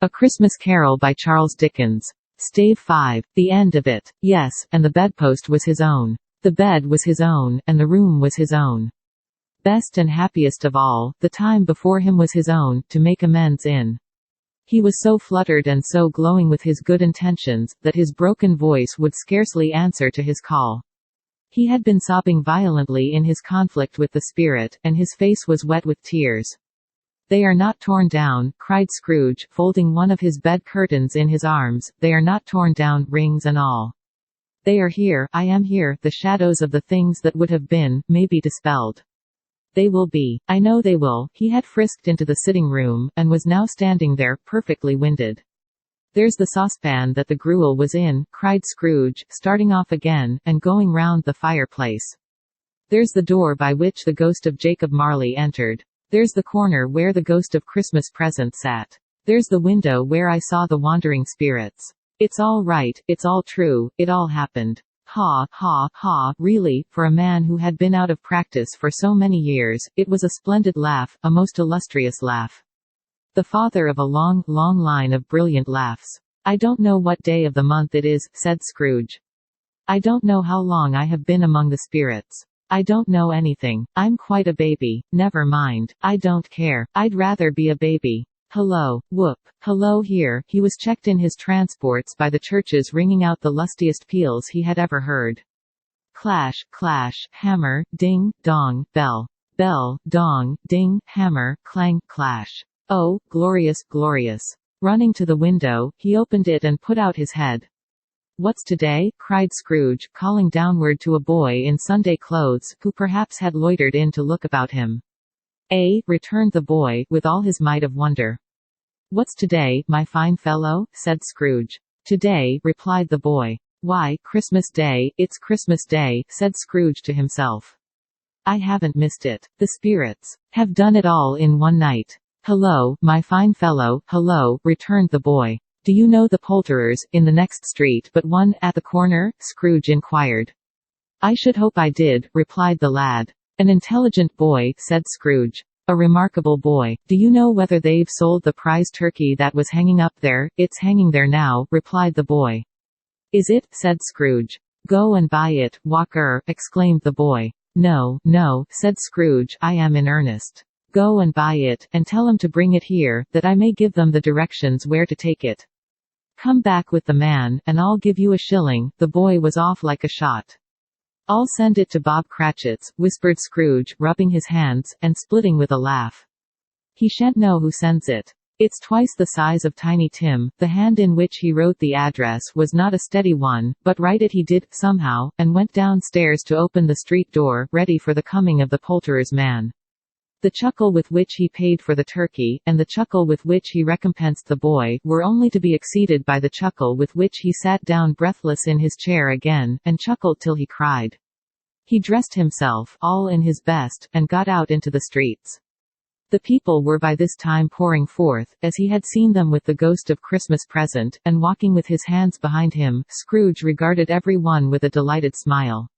A Christmas Carol by Charles Dickens. Stave 5. The end of it. Yes, and the bedpost was his own. The bed was his own, and the room was his own. Best and happiest of all, the time before him was his own, to make amends in. He was so fluttered and so glowing with his good intentions, that his broken voice would scarcely answer to his call. He had been sobbing violently in his conflict with the spirit, and his face was wet with tears. "They are not torn down," cried Scrooge, folding one of his bed curtains in his arms, "they are not torn down, rings and all. They are here, I am here, the shadows of the things that would have been, may be dispelled. They will be. I know they will." He had frisked into the sitting room, and was now standing there, perfectly winded. "There's the saucepan that the gruel was in," cried Scrooge, starting off again, and going round the fireplace. "There's the door by which the ghost of Jacob Marley entered. There's the corner where the ghost of Christmas Present sat. There's the window where I saw the wandering spirits. It's all right, it's all true, it all happened." Ha, ha, ha, really, for a man who had been out of practice for so many years, it was a splendid laugh, a most illustrious laugh. The father of a long, long line of brilliant laughs. "I don't know what day of the month it is," said Scrooge. "I don't know how long I have been among the spirits. I don't know anything. I'm quite a baby. Never mind. I don't care. I'd rather be a baby. Hello, whoop. Hello here." He was checked in his transports by the churches ringing out the lustiest peals he had ever heard. Clash, clash, hammer, ding, dong, bell. Bell, dong, ding, hammer, clang, clash. Oh, glorious, glorious. Running to the window, he opened it and put out his head. "What's today?" cried Scrooge, calling downward to a boy in Sunday clothes, who perhaps had loitered in to look about him. Returned the boy, with all his might of wonder. "What's today, my fine fellow?" said Scrooge. "Today," replied the boy. "Why, Christmas Day, it's Christmas Day," said Scrooge to himself. "I haven't missed it. The spirits have done it all in one night." "Hello, my fine fellow, hello," returned the boy. "Do you know the poulterers, in the next street but one, at the corner?" Scrooge inquired. "I should hope I did," replied the lad. "An intelligent boy," said Scrooge. "A remarkable boy. Do you know whether they've sold the prize turkey that was hanging up there?" "It's hanging there now," replied the boy. "Is it?" said Scrooge. "Go and buy it, Walker," exclaimed the boy. "No, no," said Scrooge, "I am in earnest. Go and buy it, and tell 'em to bring it here, that I may give them the directions where to take it. Come back with the man, and I'll give you a shilling." The boy was off like a shot. "I'll send it to Bob Cratchit's," whispered Scrooge, rubbing his hands, and splitting with a laugh. "He shan't know who sends it. It's twice the size of Tiny Tim." The hand in which he wrote the address was not a steady one, but write it he did, somehow, and went downstairs to open the street door, ready for the coming of the poulterer's man. The chuckle with which he paid for the turkey, and the chuckle with which he recompensed the boy, were only to be exceeded by the chuckle with which he sat down breathless in his chair again, and chuckled till he cried. He dressed himself, all in his best, and got out into the streets. The people were by this time pouring forth, as he had seen them with the ghost of Christmas Present, and walking with his hands behind him. Scrooge regarded every one with a delighted smile.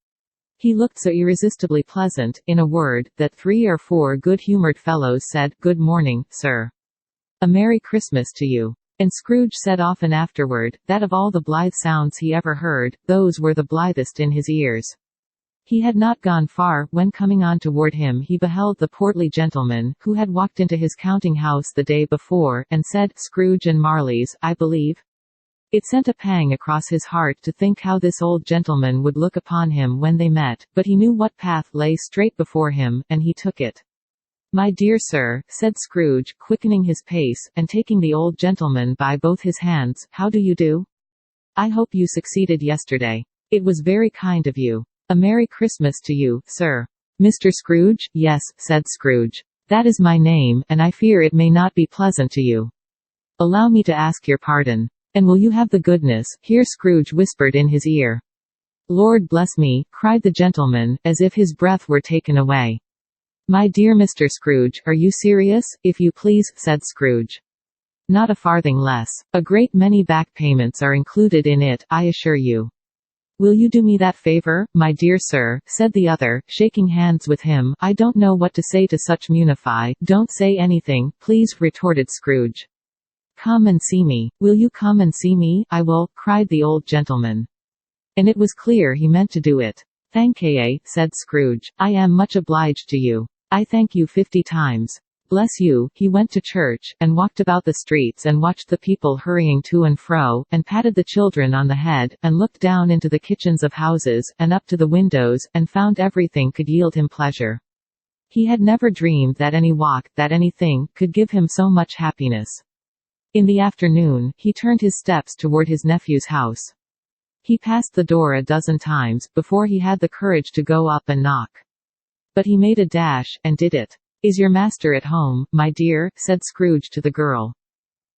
He looked so irresistibly pleasant, in a word, that 3 or 4 good-humored fellows said, "Good morning, sir. A Merry Christmas to you." And Scrooge said often afterward, that of all the blithe sounds he ever heard, those were the blithest in his ears. He had not gone far, when coming on toward him he beheld the portly gentleman, who had walked into his counting-house the day before, and said, "Scrooge and Marley's, I believe?" It sent a pang across his heart to think how this old gentleman would look upon him when they met, but he knew what path lay straight before him, and he took it. "My dear sir," said Scrooge, quickening his pace, and taking the old gentleman by both his hands, "how do you do? I hope you succeeded yesterday. It was very kind of you. A Merry Christmas to you, sir." "Mr. Scrooge?" "Yes," said Scrooge. "That is my name, and I fear it may not be pleasant to you. Allow me to ask your pardon. And will you have the goodness," here Scrooge whispered in his ear. "Lord bless me," cried the gentleman, as if his breath were taken away. "My dear Mr. Scrooge, are you serious?" "If you please," said Scrooge. "Not a farthing less. A great many back payments are included in it, I assure you." "Will you do me that favor, my dear sir?" said the other, shaking hands with him. "I don't know what to say to such munify." "Don't say anything, please," retorted Scrooge. Come and see me. Will you come and see me? I will, cried the old gentleman. And it was clear he meant to do it. Thank ye, said Scrooge. I am much obliged to you. I thank you 50 times. Bless you. He went to church, and walked about the streets and watched the people hurrying to and fro, and patted the children on the head, and looked down into the kitchens of houses, and up to the windows, and found everything could yield him pleasure. He had never dreamed that any walk, that anything, could give him so much happiness. In the afternoon, he turned his steps toward his nephew's house. He passed the door a dozen times, before he had the courage to go up and knock. But he made a dash, and did it. Is your master at home, my dear? Said Scrooge to the girl.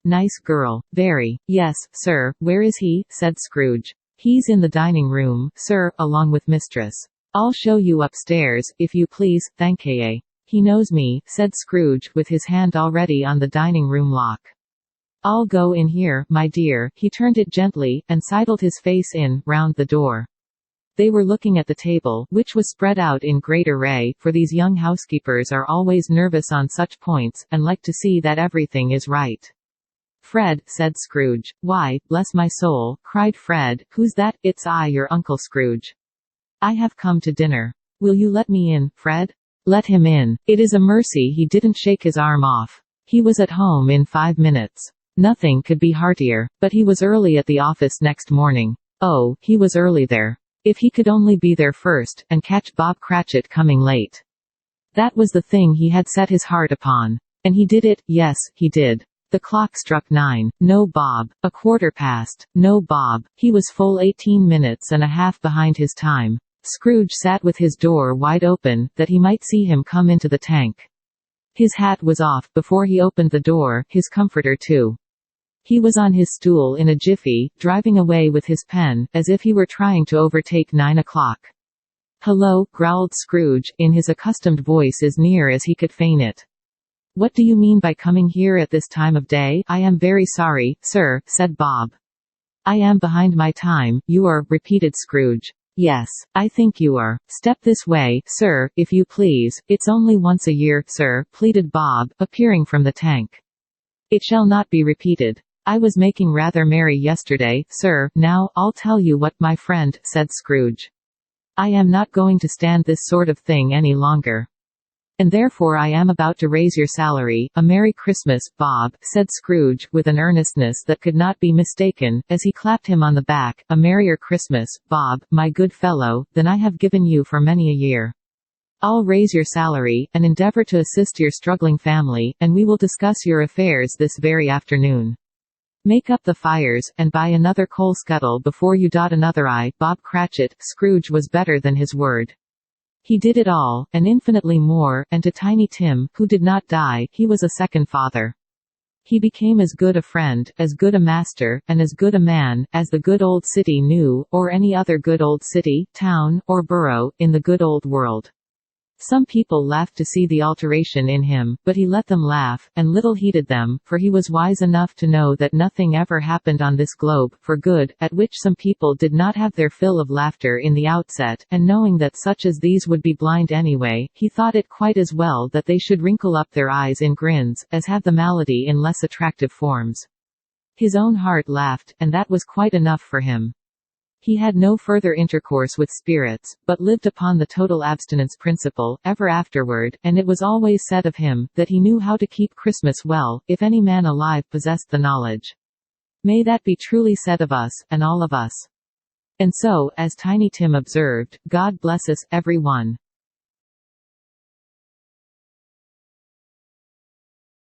Nice girl. Very. Yes, sir. Where is he? Said Scrooge. He's in the dining room, sir, along with mistress. I'll show you upstairs, if you please, thank ye. He knows me, said Scrooge, with his hand already on the dining room lock. I'll go in here, my dear. He turned it gently, and sidled his face in, round the door. They were looking at the table, which was spread out in great array, for these young housekeepers are always nervous on such points, and like to see that everything is right. Fred, said Scrooge. Why, bless my soul, cried Fred, who's that? It's I, your Uncle Scrooge. I have come to dinner. Will you let me in, Fred? Let him in. It is a mercy he didn't shake his arm off. He was at home in 5 minutes. Nothing could be heartier, but he was early at the office next morning. Oh, he was early there. If he could only be there first, and catch Bob Cratchit coming late. That was the thing he had set his heart upon. And he did it, yes, he did. The clock struck 9. No Bob. A quarter past. No Bob. He was full 18 minutes and a half behind his time. Scrooge sat with his door wide open, that he might see him come into the tank. His hat was off before he opened the door, his comforter too. He was on his stool in a jiffy, driving away with his pen, as if he were trying to overtake 9 o'clock. Hello, growled Scrooge, in his accustomed voice as near as he could feign it. What do you mean by coming here at this time of day? I am very sorry, sir, said Bob. I am behind my time, you are, repeated Scrooge. Yes, I think you are. Step this way, sir, if you please. It's only once a year, sir, pleaded Bob, appearing from the tank. It shall not be repeated. I was making rather merry yesterday, sir. Now, I'll tell you what, my friend, said Scrooge. I am not going to stand this sort of thing any longer. And therefore I am about to raise your salary. A Merry Christmas, Bob, said Scrooge, with an earnestness that could not be mistaken, as he clapped him on the back. A merrier Christmas, Bob, my good fellow, than I have given you for many a year. I'll raise your salary, and endeavor to assist your struggling family, and we will discuss your affairs this very afternoon. Make up the fires, and buy another coal scuttle before you dot another I. Bob Cratchit. Scrooge was better than his word. He did it all, and infinitely more, and to Tiny Tim, who did not die, he was a second father. He became as good a friend, as good a master, and as good a man, as the good old city knew, or any other good old city, town, or borough, in the good old world. Some people laughed to see the alteration in him, but he let them laugh, and little heeded them, for he was wise enough to know that nothing ever happened on this globe, for good, at which some people did not have their fill of laughter in the outset, and knowing that such as these would be blind anyway, he thought it quite as well that they should wrinkle up their eyes in grins, as have the malady in less attractive forms. His own heart laughed, and that was quite enough for him. He had no further intercourse with spirits, but lived upon the total abstinence principle, ever afterward, and it was always said of him, that he knew how to keep Christmas well, if any man alive possessed the knowledge. May that be truly said of us, and all of us. And so, as Tiny Tim observed, God bless us, every one.